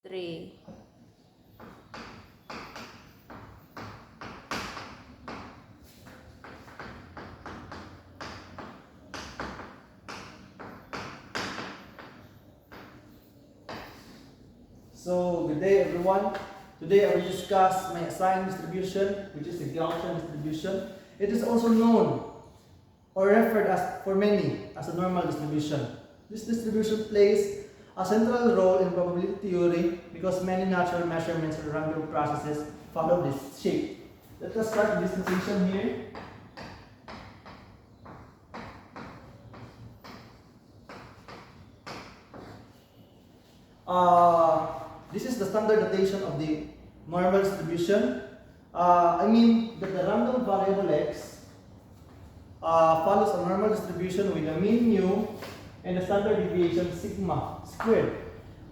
3. So, good day everyone. Today I will discuss my assigned distribution, which is the Gaussian distribution. It is also known or referred as for many as a normal distribution. This distribution plays a central role in probability theory because many natural measurements or random processes follow this shape. Let us start with this notation here. This is the standard notation of the normal distribution. I mean that the random variable x follows a normal distribution with a mean mu and a standard deviation sigma squared.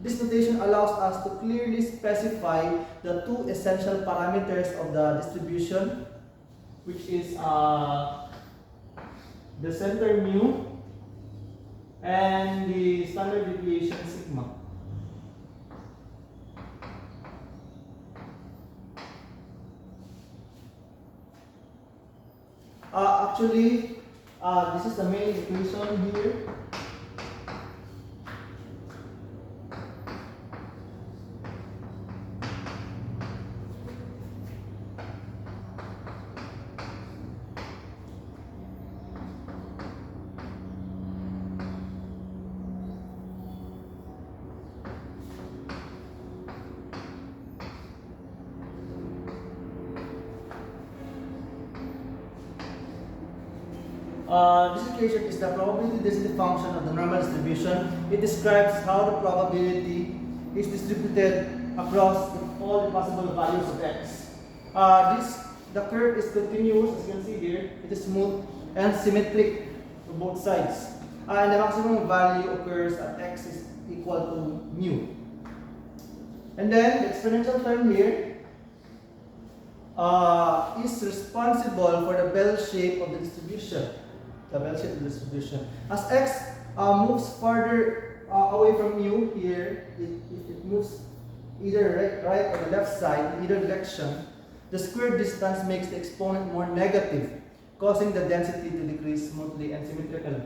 This notation allows us to clearly specify the two essential parameters of the distribution, which is the center mu and the standard deviation sigma. This is the main equation here. This equation is the probability density function of the normal distribution. It describes how the probability is distributed across all the possible values of x. The curve is continuous, as you can see here. It is smooth and symmetric to both sides. And the maximum value occurs at x is equal to mu. And then the exponential term here is responsible for the bell shape of the distribution. As x moves farther away from mu here, it moves either right or the left side in either direction, the square distance makes the exponent more negative, causing the density to decrease smoothly and symmetrically.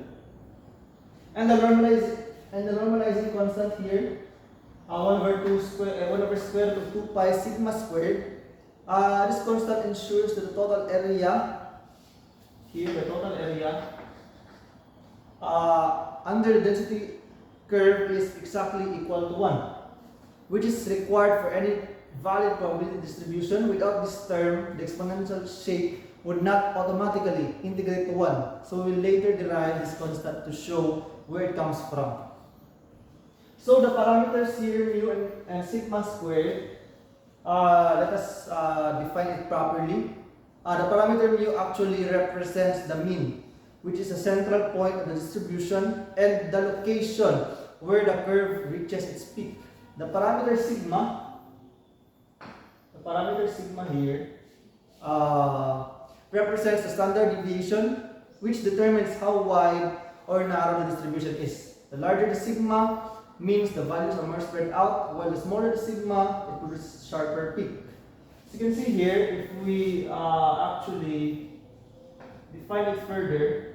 And the normalizing constant here, 1 over square root of 2 pi sigma squared. This constant ensures that the total area here, the total area under the density curve is exactly equal to 1, which is required for any valid probability distribution. Without this term, the exponential shape would not automatically integrate to 1. So we will later derive this constant to show where it comes from. So the parameters here, mu and sigma squared, let us define it properly. The parameter mu actually represents the mean, which is a central point of the distribution and the location where the curve reaches its peak. The parameter sigma here represents the standard deviation, which determines how wide or narrow the distribution is. The larger the sigma means the values are more spread out, while the smaller the sigma, it produces sharper peak. As you can see here, if we actually define it further,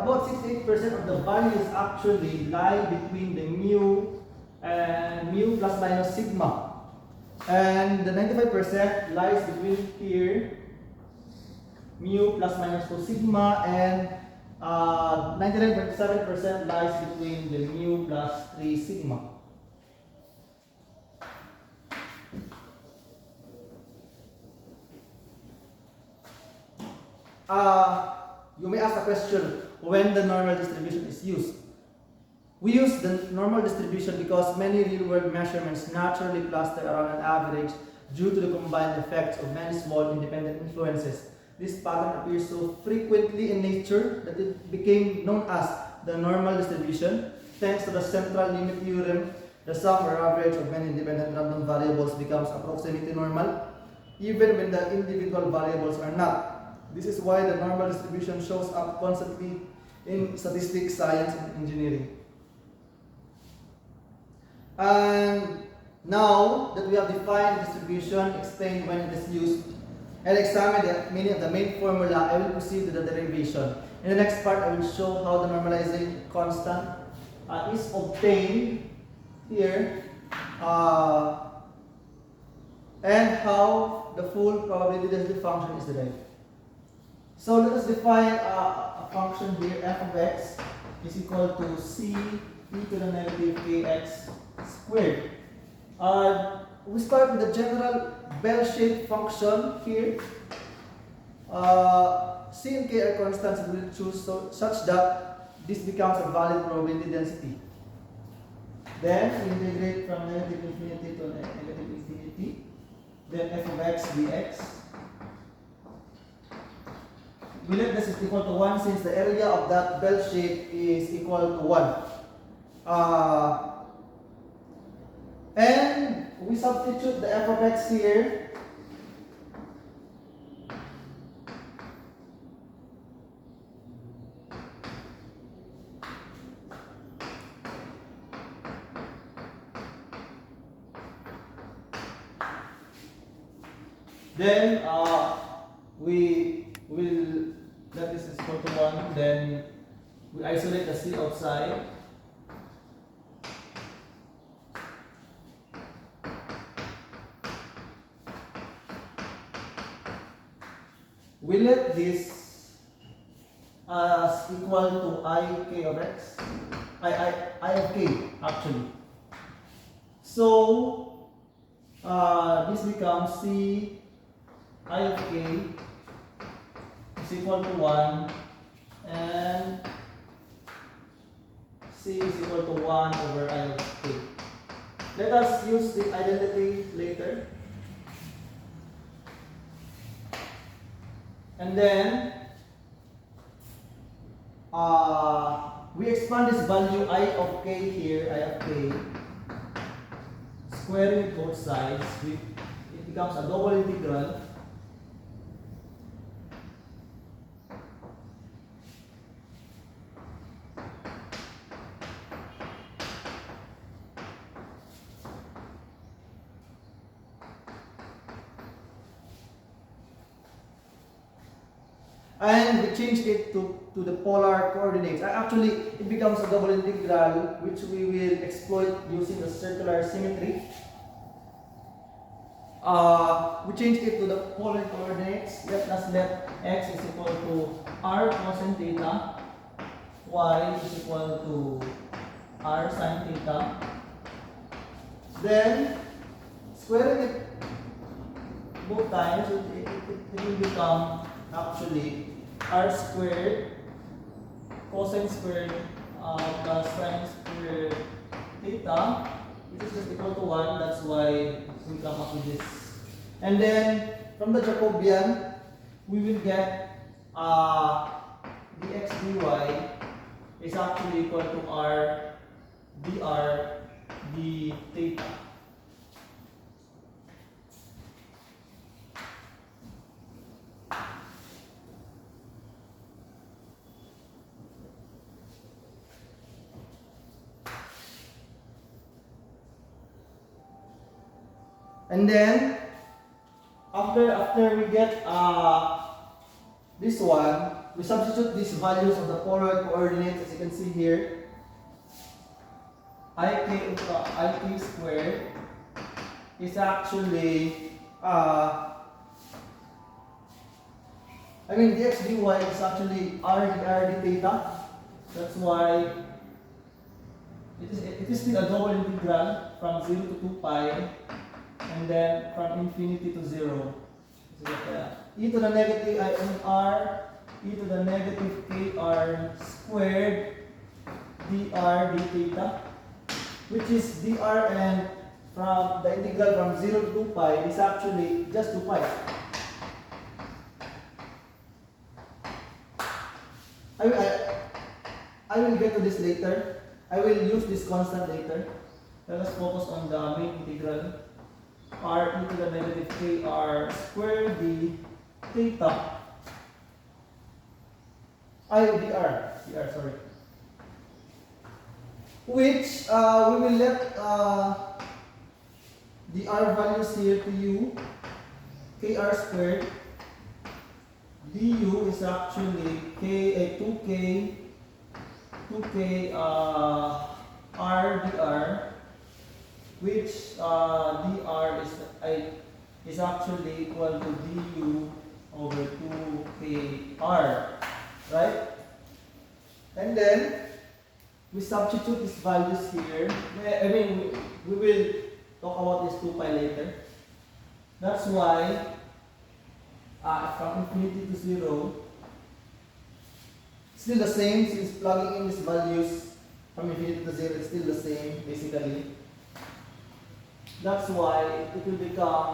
about 68% of the values actually lie between the mu and mu plus minus sigma, and the 95% lies between here mu plus minus 2 sigma, and 99.7% lies between the mu plus 3 sigma. you may ask the question when the normal distribution is used. We use the normal distribution because many real-world measurements naturally cluster around an average due to the combined effects of many small independent influences. This pattern appears so frequently in nature that it became known as the normal distribution. Thanks to the central limit theorem, the sum or average of many independent random variables becomes approximately normal, even when the individual variables are not. This is why the normal distribution shows up constantly in statistics, science, and engineering. And now that we have defined distribution, explained when it is used, and examined the meaning of the main formula, I will proceed to the derivation. In the next part, I will show how the normalizing constant is obtained here and how the full probability density function is derived. So let us define a function here, f of x is equal to c e to the negative kx squared. We start with the general bell-shaped function here. C and k are constants, and we'll choose such that this becomes a valid probability density. Then we integrate from negative infinity to negative infinity. Then f of x dx. We let this is equal to 1 since the area of that bell shape is equal to 1. And we substitute the f of x here. Then we will let this is equal to 1. Then we isolate the c outside. We let this as equal to ik of x, I of k actually. So this becomes c I of k is equal to 1 and c is equal to 1 over I of k. Let us use the identity later. And then we expand this value I of k here, I of k, squaring both sides, it becomes a double integral. And we change it to the polar coordinates. Actually, it becomes a double integral which we will exploit using the circular symmetry. We change it to the polar coordinates. Let us let x is equal to r cosine theta, y is equal to r sine theta. Then, squaring it both times, it will become actually r squared cosine squared plus sine squared theta, which is just equal to 1. That's why we come up with this. And then from the Jacobian, we will get dx dy is actually equal to r dr d theta. And then after we get this one, we substitute these values of the polar coordinates, as you can see here. Ik squared is actually dx dy is actually r dr d theta. That's why it is still a double integral from 0 to 2 pi. And then from infinity to 0. So, e to the negative r e to the negative kr squared dr d theta, which is dr, and from the integral from 0 to 2 pi is actually just 2 pi. I will get to this later. I will use this constant later. Let us focus on the main integral. R e to the negative kr squared d theta. Dr, sorry. Which we will let the r values here to u. Kr squared du is actually 2k r dr, which dr is actually equal to du over 2kr, right? And then we substitute these values here. I mean, we will talk about this 2 pi later. That's why from infinity to 0, still the same, since plugging in these values from infinity to 0 is still the same basically. That's why it will become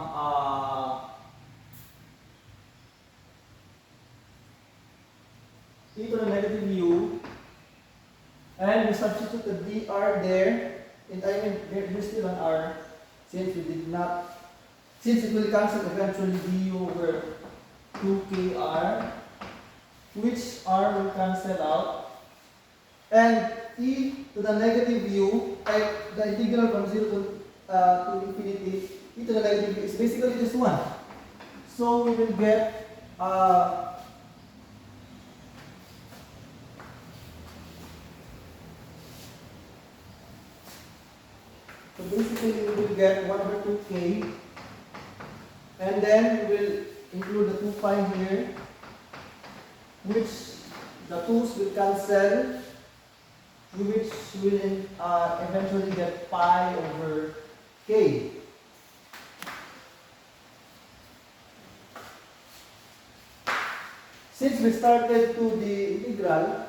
e to the negative u, and we substitute the dr there, and I mean there's still an r, since we did not, since it will cancel eventually du over 2kr, which r will cancel out, and e to the negative u, the integral from 0 to infinity, e to the negative u is basically just 1. So we will get so basically we will get 1 over 2k, and then we will include the 2 pi here, which the 2's will cancel, which will eventually get pi over k. Since we started to the integral,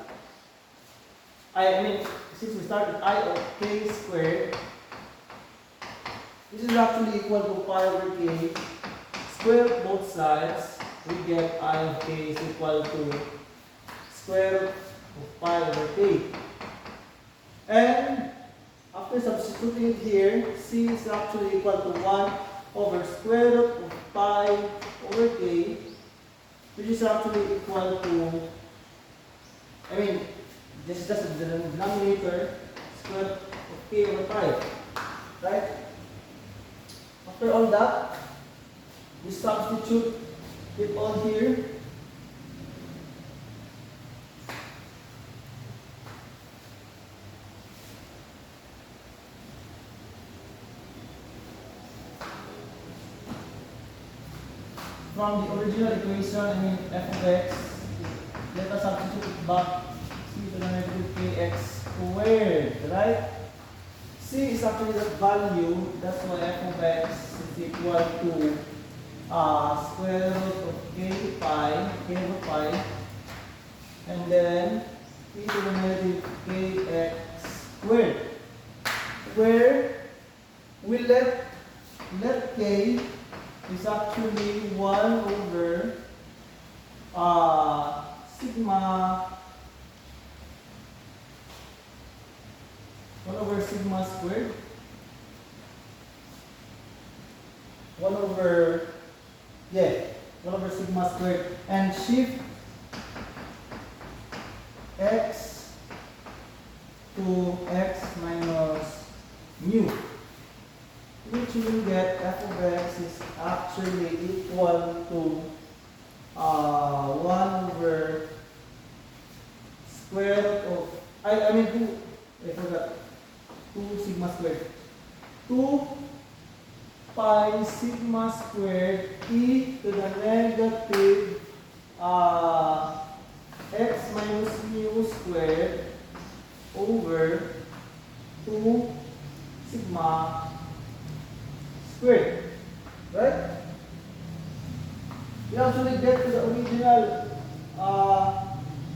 since we started I of k squared, this is actually equal to pi over k. Square root both sides, we get I of k is equal to square root of pi over k. And after substituting it here, c is actually equal to 1 over square root of pi over k, which is actually equal to, this is just the denominator, square root of k over pi, right? After all that, we substitute it all here. From the original equation, f of x, let us substitute it back, c to the negative kx squared, right? C is actually that value, that's why f of x is equal to square root of k over pi, and then e to the negative kx squared, where we let k is actually 1 over sigma squared, 1 over sigma squared, and shift x to x minus mu, which will get f of x is actually equal to 1 over square root of, 2 sigma squared. 2 pi sigma squared e to the negative x minus mu squared over 2 sigma squared, right? We actually get to the original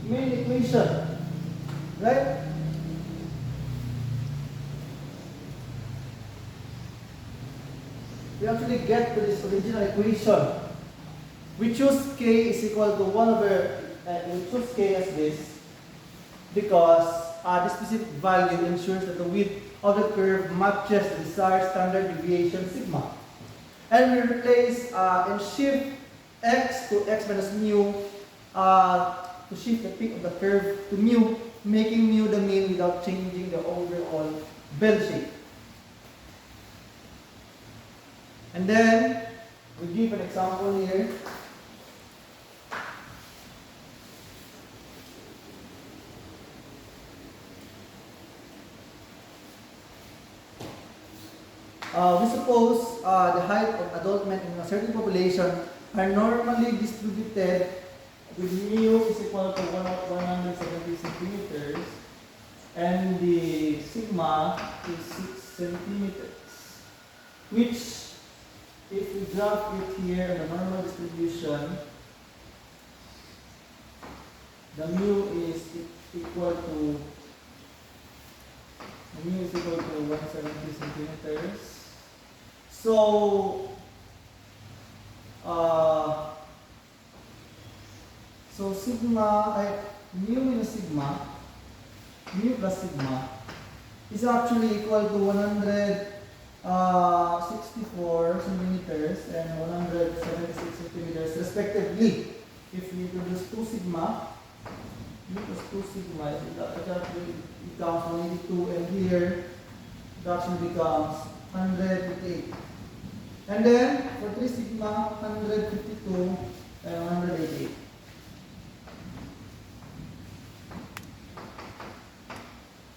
main equation, right? We actually get to this original equation. We choose k is equal to 1 over, we choose k as this because the specific value ensures that the width of the curve matches the desired standard deviation sigma. And we replace and shift x to x minus mu to shift the peak of the curve to mu, making mu the mean without changing the overall bell shape. And then we give an example here. We suppose the height of adult men in a certain population are normally distributed with mu is equal to 170 centimeters and the sigma is 6 centimeters, which if we graph it here in the normal distribution, the mu is equal to 170 centimeters. So sigma, mu minus sigma, mu plus sigma is actually equal to 164 centimeters and 176 centimeters respectively. If we introduce 2 sigma, mu plus 2 sigma, it actually becomes 182, and here it actually becomes 158. And then for 3 sigma, 152 and 188.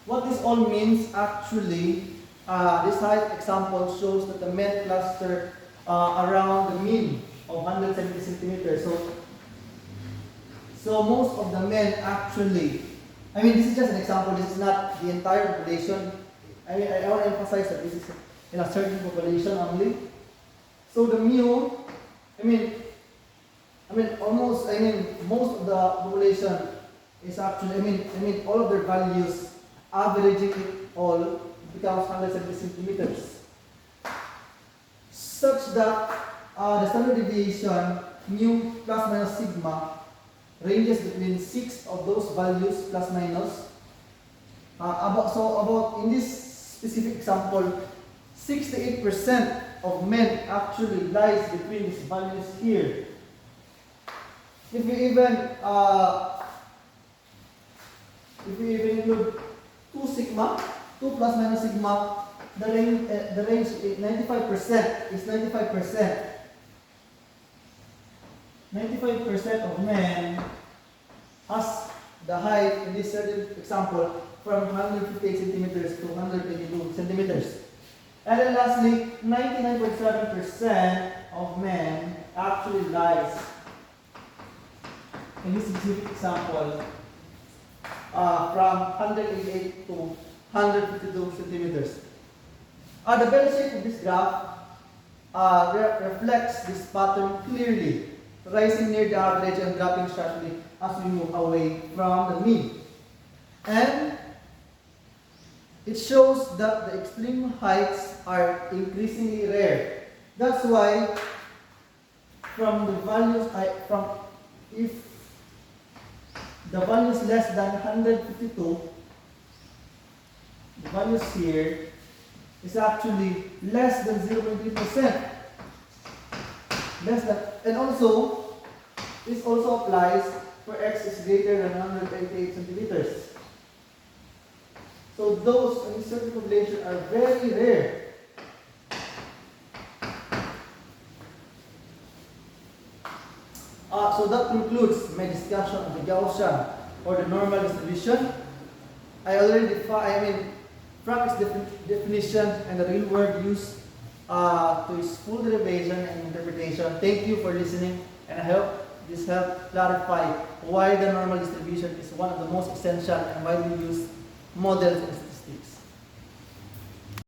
What this all means actually, this height example shows that the men cluster around the mean of 170 centimeters. So most of the men actually, this is just an example, this is not the entire population. I want to emphasize that this is in a certain population only. So the mu, most of the population is actually, all of their values, averaging it all becomes 170 centimeters. Such that the standard deviation, mu plus minus sigma, ranges between 6 of those values plus minus. About in this specific example, 68% of men actually lies between these values here. If we even include 2 sigma, 2 plus minus sigma, the range is 95%. Is 95%. 95% of men has the height in this certain example from 158 centimeters to 122 centimeters. And then lastly, 99.7% of men actually lies in this specific example from 188 to 152 centimeters. The bell shape of this graph reflects this pattern clearly, rising near the average and dropping sharply as we move away from the mean. And it shows that the extreme heights are increasingly rare. That's why from the values, if the value is less than 152, the values here is actually less than 0.3%. Less than, and also, this also applies for x is greater than 188 centimeters. So those in certain population are very rare. So that concludes my discussion of the Gaussian or the normal distribution. I already from its definition and the real world use to its full derivation and interpretation. Thank you for listening, and I hope this helped clarify why the normal distribution is one of the most essential and widely used models